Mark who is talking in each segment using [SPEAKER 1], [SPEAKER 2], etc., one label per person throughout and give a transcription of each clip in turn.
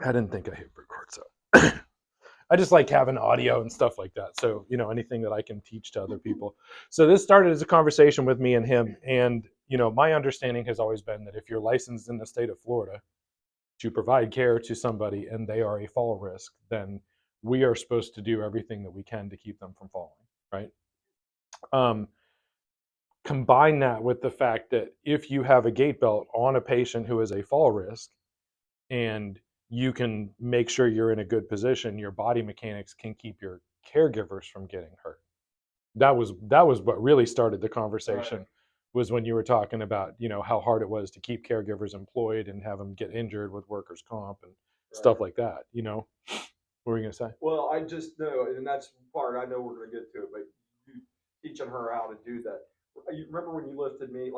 [SPEAKER 1] I didn't think I hit record, so I just like having audio and stuff like that. So, anything that I can teach to other people. So this started as a conversation with me and him. And, my understanding has always been that if you're licensed in the state of Florida to provide care to somebody and they are a fall risk, then we are supposed to do everything that we can to keep them from falling, right? Combine that with the fact that if you have a gait belt on a patient who is a fall risk, and you can make sure you're in a good position, your body mechanics can keep your caregivers from getting hurt. That was what really started the conversation. Right. Was when you were talking about how hard it was to keep caregivers employed and have them get injured with workers' comp and stuff like that. What were you gonna say?
[SPEAKER 2] Well, I just know, and that's part I know we're gonna get to it, but you teaching her how to do that. You remember when you lifted me?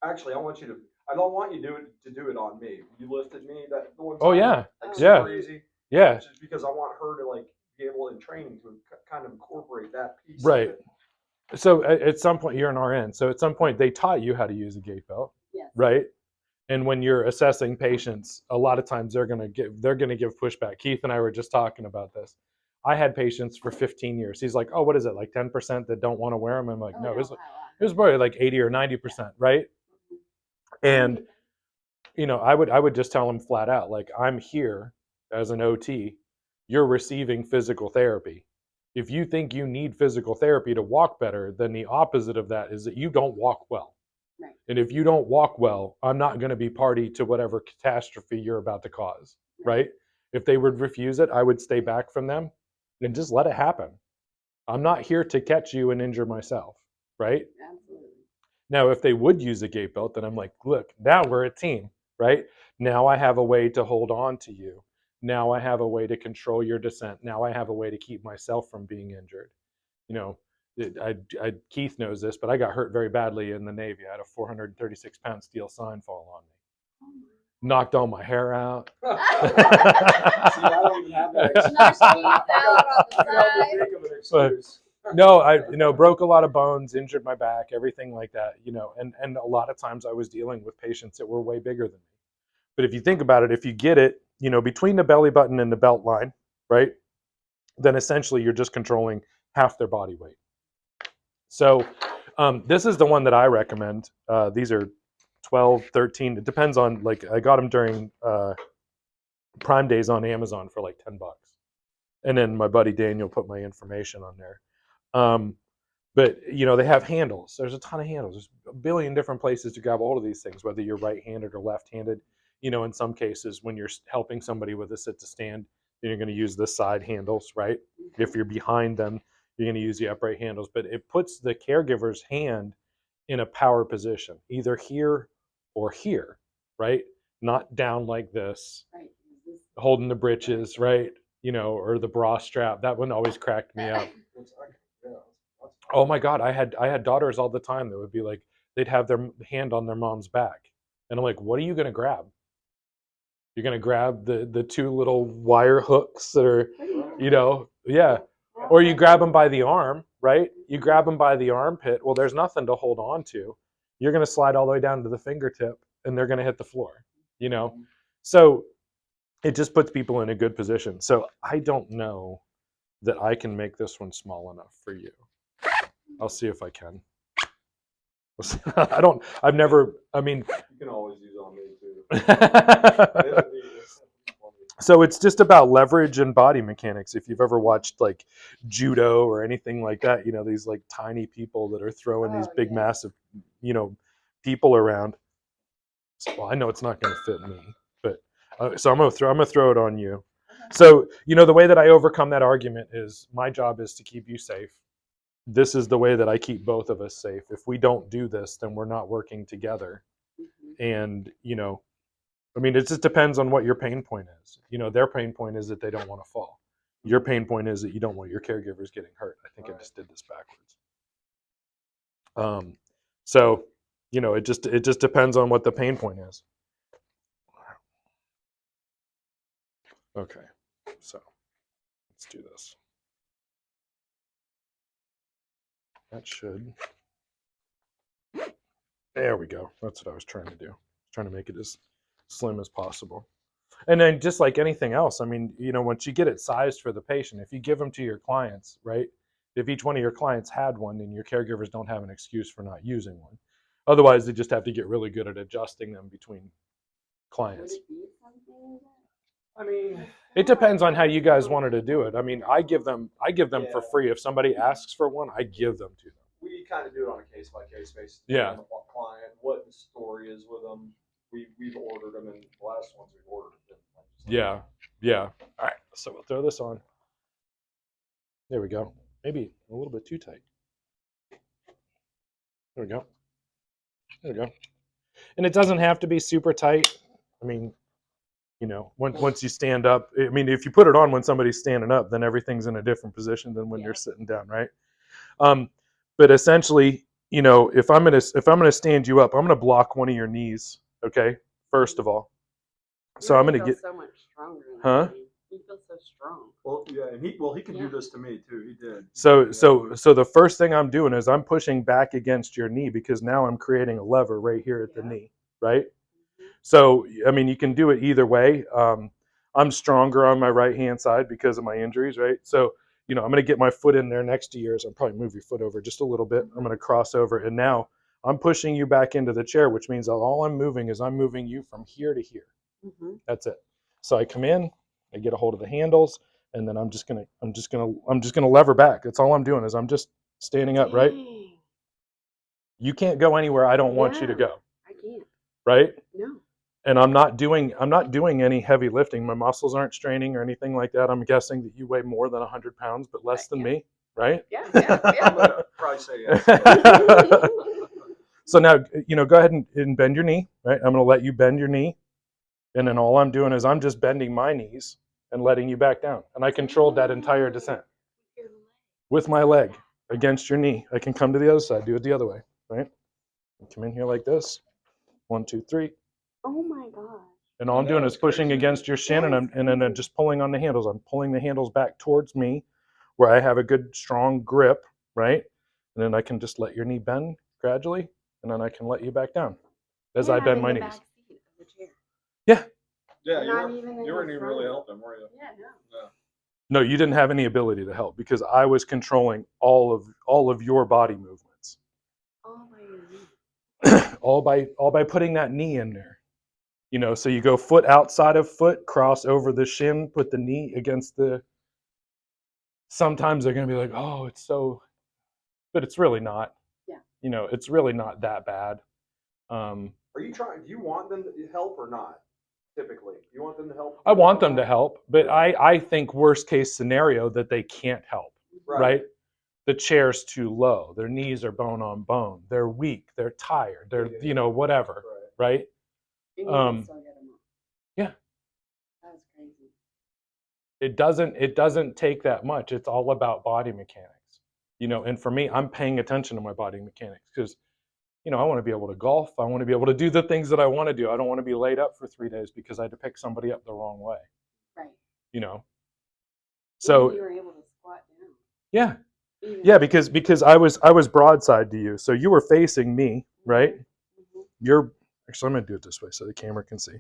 [SPEAKER 2] Actually, I don't want you to do it on me. You lifted me that one time.
[SPEAKER 1] Oh yeah,
[SPEAKER 2] super easy.
[SPEAKER 1] Yeah.
[SPEAKER 2] Just because I want her to be able in training to kind of incorporate that piece.
[SPEAKER 1] Right.
[SPEAKER 2] Of it.
[SPEAKER 1] So at some point, you're an RN. So at some point, they taught you how to use a gait belt.
[SPEAKER 3] Yes.
[SPEAKER 1] Right. And when you're assessing patients, a lot of times they're gonna give pushback. Keith and I were just talking about this. I had patients for 15 years. He's like, "Oh, what is it? Like 10% that don't want to wear them?" I'm like, "No, it was probably like 80 or 90%, right?" And I would just tell him flat out, like, I'm here as an OT. You're receiving physical therapy. If you think you need physical therapy to walk better, then the opposite of that is that you don't walk well.
[SPEAKER 3] Right.
[SPEAKER 1] And if you don't walk well, I'm not going to be party to whatever catastrophe you're about to cause, right? If they would refuse it, I would stay back from them and just let it happen. I'm not here to catch you and injure myself, right?
[SPEAKER 3] Absolutely.
[SPEAKER 1] Now, if they would use a gait belt, then I'm like, look, now we're a team, right? Now I have a way to hold on to you. Now I have a way to control your descent. Now I have a way to keep myself from being injured. Keith knows this, but I got hurt very badly in the Navy. I had a 436-pound steel sign fall on me. Knocked all my hair out.
[SPEAKER 2] See, I don't even have that.
[SPEAKER 1] No, I broke a lot of bones, injured my back, everything like that. And a lot of times I was dealing with patients that were way bigger than me. But if you think about it, if you get it, between the belly button and the belt line, right, then essentially you're just controlling half their body weight. So this is the one that I recommend. These are 12, 13. It depends on, I got them during Prime Days on Amazon for like $10. And then my buddy Daniel put my information on there. But they have handles. There's a ton of handles. There's a billion different places to grab a hold of these things, whether you're right-handed or left-handed. In some cases, when you're helping somebody with a sit to stand, then you're going to use the side handles, right? If you're behind them, you're going to use the upright handles. But it puts the caregiver's hand in a power position, either here or here, right? Not down like this,
[SPEAKER 3] right,
[SPEAKER 1] holding the britches, right? Or the bra strap. That one always cracked me up. Oh my God, I had daughters all the time that would be like, they'd have their hand on their mom's back. And I'm like, what are you going to grab? You're going to grab the two little wire hooks that are, yeah. Or you grab them by the arm, right? You grab them by the armpit. Well, there's nothing to hold on to. You're going to slide all the way down to the fingertip and they're going to hit the floor, So it just puts people in a good position. So I don't know that I can make this one small enough for you. I'll see if I can. I've never,
[SPEAKER 2] you can always use on me too.
[SPEAKER 1] So it's just about leverage and body mechanics. If you've ever watched like judo or anything like that, these like tiny people that are throwing these big, massive, people around. Well, I know it's not going to fit me, but so I'm gonna throw it on you. So the way that I overcome that argument is my job is to keep you safe. This is the way that I keep both of us safe. If we don't do this, then we're not working together. And it just depends on what your pain point is. Their pain point is that they don't want to fall. Your pain point is that you don't want your caregivers getting hurt. I think I just did this backwards. So, it just depends on what the pain point is. Okay, so let's do this. That should. There we go. That's what I was trying to do. Trying to make it as slim as possible. And then just like anything else, I mean, you know, once you get it sized for the patient, if you give them to your clients, right? If each one of your clients had one, then your caregivers don't have an excuse for not using one. Otherwise, they just have to get really good at adjusting them between
[SPEAKER 3] Would
[SPEAKER 1] clients.
[SPEAKER 3] it be something
[SPEAKER 2] I mean,
[SPEAKER 1] It depends on how you guys wanted to do it. I mean, I give them for
[SPEAKER 2] Yeah.
[SPEAKER 1] free. If somebody asks for one, I give them to them.
[SPEAKER 2] we kind of do it on a case by case basis.
[SPEAKER 1] Yeah.
[SPEAKER 2] On the client, what the story is with them. We've ordered them, and the last ones we've ordered have been like,
[SPEAKER 1] Yeah, yeah. All right, so we'll throw this on. There we go. Maybe a little bit too tight. There we go. There we go. And it doesn't have to be super tight. I mean, you know, once you stand up, I mean, if you put it on when somebody's standing up, then everything's in a different position than when
[SPEAKER 3] Yeah.
[SPEAKER 1] you're sitting down, right? But essentially, you know, if I'm gonna stand you up, I'm gonna block one of your knees. Okay, first of all. So
[SPEAKER 3] You
[SPEAKER 1] I'm gonna
[SPEAKER 3] feel
[SPEAKER 1] get.
[SPEAKER 3] so much stronger.
[SPEAKER 1] Huh?
[SPEAKER 3] Than me. You feel so strong.
[SPEAKER 2] well, yeah, and he can
[SPEAKER 3] Yeah.
[SPEAKER 2] do this to me too. He did.
[SPEAKER 1] So the first thing I'm doing is I'm pushing back against your knee because now I'm creating a lever right here at the
[SPEAKER 3] Yeah.
[SPEAKER 1] knee, right?
[SPEAKER 3] Mhm.
[SPEAKER 1] So I mean, you can do it either way. I'm stronger on my right hand side because of my injuries, right? So you know, I'm going to get my foot in there next to yours. I'll probably move your foot over just a little bit. I'm going to cross over, and now I'm pushing you back into the chair, which means all I'm moving is I'm moving you from here to here.
[SPEAKER 3] Mhm.
[SPEAKER 1] That's it. So I come in, I get a hold of the handles, and then I'm just gonna lever back. That's all I'm doing is I'm just standing up, right?
[SPEAKER 3] Dang.
[SPEAKER 1] You can't go anywhere I don't want you to
[SPEAKER 3] Yeah.
[SPEAKER 1] go,
[SPEAKER 3] I can't.
[SPEAKER 1] right?
[SPEAKER 3] No.
[SPEAKER 1] And I'm not doing any heavy lifting. My muscles aren't straining or anything like that. I'm guessing that you weigh more than 100 pounds, but less than
[SPEAKER 3] Yeah.
[SPEAKER 1] me, right?
[SPEAKER 3] Yeah. Yeah.
[SPEAKER 2] Probably say yes.
[SPEAKER 3] Yeah.
[SPEAKER 1] So now, you know, go ahead and bend your knee, right? I'm going to let you bend your knee. And then all I'm doing is I'm just bending my knees and letting you back down. And I controlled that entire descent with my leg against your knee. I can come to the other side, do it the other way, right? Come in here like this. 1, 2, 3.
[SPEAKER 3] Oh my gosh.
[SPEAKER 1] And all I'm doing
[SPEAKER 2] That
[SPEAKER 1] is
[SPEAKER 2] was
[SPEAKER 1] pushing
[SPEAKER 2] crazy.
[SPEAKER 1] against your shin, and
[SPEAKER 3] That is
[SPEAKER 1] then I'm
[SPEAKER 3] crazy.
[SPEAKER 1] just pulling on the handles. I'm pulling the handles back towards me where I have a good strong grip, right? And then I can just let your knee bend gradually, and then I can let you back down as I
[SPEAKER 3] And I'm
[SPEAKER 1] bend
[SPEAKER 3] in
[SPEAKER 1] my
[SPEAKER 3] the
[SPEAKER 1] knees.
[SPEAKER 3] back seat of the chair.
[SPEAKER 1] Yeah.
[SPEAKER 2] Yeah,
[SPEAKER 3] Not even in
[SPEAKER 2] you weren't
[SPEAKER 3] the
[SPEAKER 2] even really
[SPEAKER 3] front.
[SPEAKER 2] helping, were you?
[SPEAKER 3] Yeah. No.
[SPEAKER 1] No, you didn't have any ability to help because I was controlling all of your body movements.
[SPEAKER 3] Oh my goodness.
[SPEAKER 1] all by putting that knee in there. You know, so you go foot outside of foot, cross over the shin, put the knee against the. Sometimes they're going to be like, "Oh, it's so," but it's really not.
[SPEAKER 3] Yeah.
[SPEAKER 1] You know, it's really not that bad.
[SPEAKER 2] Are you trying? Do you want them to help or not? Typically, you want them to help.
[SPEAKER 1] I want them to help, but I think worst case scenario that they can't help. Right? The chair's too low. Their knees are bone on bone. They're weak. They're tired. They're
[SPEAKER 2] Yeah.
[SPEAKER 1] you know whatever. Right?
[SPEAKER 3] And you can still get them up.
[SPEAKER 1] Yeah.
[SPEAKER 3] That's crazy.
[SPEAKER 1] It doesn't take that much. It's all about body mechanics. You know, and for me, I'm paying attention to my body mechanics because, you know, I want to be able to golf. I want to be able to do the things that I want to do. I don't want to be laid up for 3 days because I had to pick somebody up the wrong way.
[SPEAKER 3] Right.
[SPEAKER 1] You know.
[SPEAKER 3] And
[SPEAKER 1] So
[SPEAKER 3] you were able to squat down.
[SPEAKER 1] yeah,
[SPEAKER 3] Even
[SPEAKER 1] yeah, because I was broadside to you, so you were facing me, right?
[SPEAKER 3] Mhm.
[SPEAKER 1] You're actually I'm gonna do it this way so the camera can see.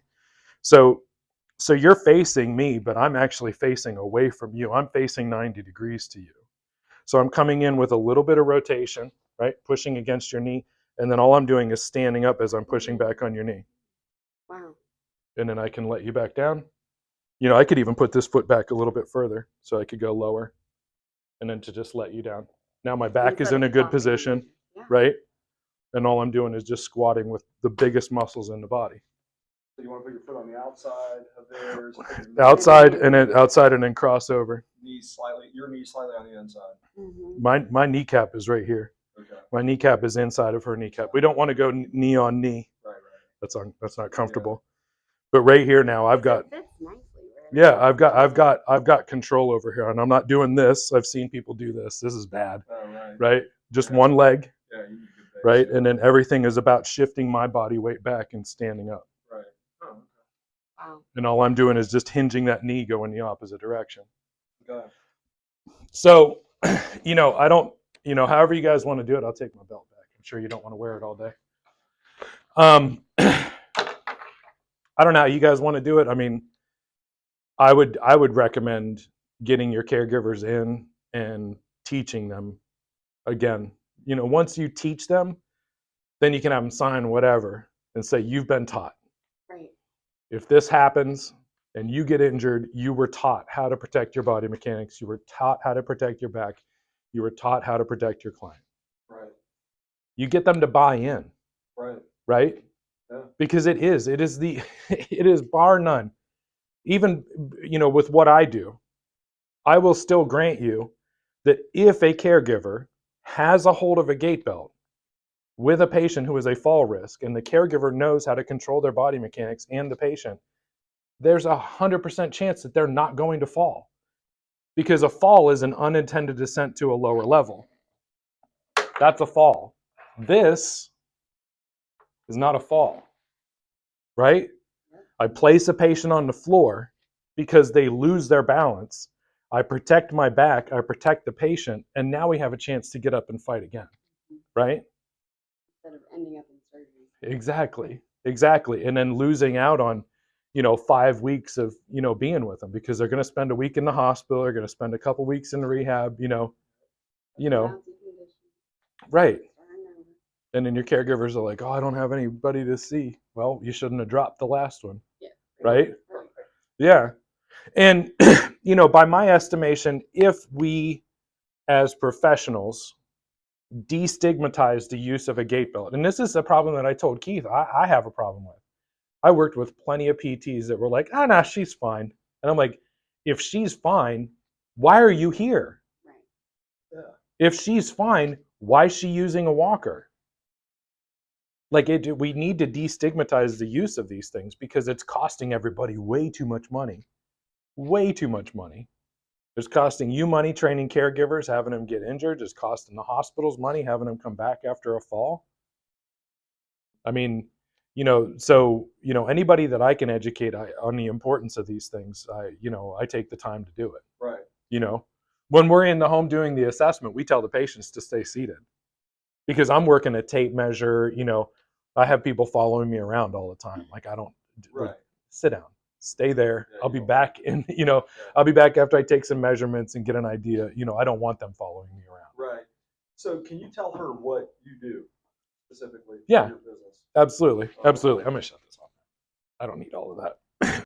[SPEAKER 1] So you're facing me, but I'm actually facing away from you. I'm facing 90 degrees to you. So I'm coming in with a little bit of rotation, right? Pushing against your knee. And then all I'm doing is standing up as I'm pushing back on your knee.
[SPEAKER 3] Wow.
[SPEAKER 1] And then I can let you back down. You know, I could even put this foot back a little bit further so I could go lower and then to just let you down. Now my back is
[SPEAKER 3] Instead
[SPEAKER 1] in a
[SPEAKER 3] of
[SPEAKER 1] good
[SPEAKER 3] flopping
[SPEAKER 1] position,
[SPEAKER 3] Yeah.
[SPEAKER 1] right? And all I'm doing is just squatting with the biggest muscles in the body.
[SPEAKER 2] So you want to put your foot on the outside of theirs,
[SPEAKER 1] Outside and then cross over.
[SPEAKER 2] your knee slightly on the inside.
[SPEAKER 3] Mhm.
[SPEAKER 1] My kneecap is right here.
[SPEAKER 2] Okay.
[SPEAKER 1] My kneecap is inside of her kneecap. We don't want to go knee on knee.
[SPEAKER 2] Right.
[SPEAKER 1] That's not comfortable. But right here now, I've got
[SPEAKER 3] It fits nicely. Right?
[SPEAKER 1] yeah, I've got control over here, and I'm not doing this. I've seen people do this. This is bad,
[SPEAKER 2] Oh, right.
[SPEAKER 1] right? Just
[SPEAKER 2] Yeah.
[SPEAKER 1] one leg,
[SPEAKER 2] Yeah, you need good base,
[SPEAKER 1] right?
[SPEAKER 2] yeah.
[SPEAKER 1] And then everything is about shifting my body weight back and standing up.
[SPEAKER 2] Right. Oh,
[SPEAKER 3] Wow.
[SPEAKER 1] And all I'm doing is just hinging that knee going the opposite direction.
[SPEAKER 2] okay.
[SPEAKER 1] So, you know, I don't, you know, however you guys want to do it, I'll take my belt back. I'm sure you don't want to wear it all day. I don't know how you guys want to do it. I mean, I would recommend getting your caregivers in and teaching them again. Once you teach them, then you can have them sign whatever and say you've been taught.
[SPEAKER 3] Right.
[SPEAKER 1] If this happens and you get injured, you were taught how to protect your body mechanics. You were taught how to protect your back. You were taught how to protect your client.
[SPEAKER 2] Right.
[SPEAKER 1] You get them to buy in,
[SPEAKER 2] Right.
[SPEAKER 1] right?
[SPEAKER 2] Yeah.
[SPEAKER 1] Because it is it is bar none. Even, with what I do, I will still grant you that if a caregiver has a hold of a gait belt with a patient who is a fall risk and the caregiver knows how to control their body mechanics and the patient, there's 100% chance that they're not going to fall, because a fall is an unintended descent to a lower level. That's a fall. This is not a fall, right? I place a patient on the floor because they lose their balance. I protect my back, I protect the patient, and now we have a chance to get up and fight again, right?
[SPEAKER 3] Instead of ending up in surgery.
[SPEAKER 1] Exactly. And then losing out on, 5 weeks of, being with them, because they're going to spend a week in the hospital, they're going to spend a couple weeks in the rehab,
[SPEAKER 3] Bouncy condition.
[SPEAKER 1] right.
[SPEAKER 3] Turn over.
[SPEAKER 1] And then your caregivers are like, oh, I don't have anybody to see. Well, you shouldn't have dropped the last one,
[SPEAKER 3] Yeah.
[SPEAKER 1] right?
[SPEAKER 3] Right.
[SPEAKER 1] Yeah. And, by my estimation, if we as professionals destigmatize the use of a gait belt, and this is a problem that I told Keith I have a problem with. I worked with plenty of PTs that were like, oh, no, she's fine. And I'm like, if she's fine, why are you here?
[SPEAKER 3] Right.
[SPEAKER 2] Yeah.
[SPEAKER 1] If she's fine, why is she using a walker? Like, we need to destigmatize the use of these things, because it's costing everybody way too much money. Way too much money. It's costing you money training caregivers, having them get injured. It's costing the hospitals money, having them come back after a fall. I mean, so, anybody that I can educate on the importance of these things, I take the time to do it.
[SPEAKER 2] Right.
[SPEAKER 1] When we're in the home doing the assessment, we tell the patients to stay seated, because I'm working a tape measure. I have people following me around all the time. Like, I don't,
[SPEAKER 2] Right.
[SPEAKER 1] sit down, stay there.
[SPEAKER 2] Yeah,
[SPEAKER 1] I'll
[SPEAKER 2] you
[SPEAKER 1] be
[SPEAKER 2] don't-
[SPEAKER 1] back in,
[SPEAKER 2] Yeah.
[SPEAKER 1] I'll be back after I take some measurements and get an idea. I don't want them following me around.
[SPEAKER 2] Right. So can you tell her what you do specifically for
[SPEAKER 1] Yeah.
[SPEAKER 2] your business?
[SPEAKER 1] Absolutely. I'm going to shut this off. I don't need all of that.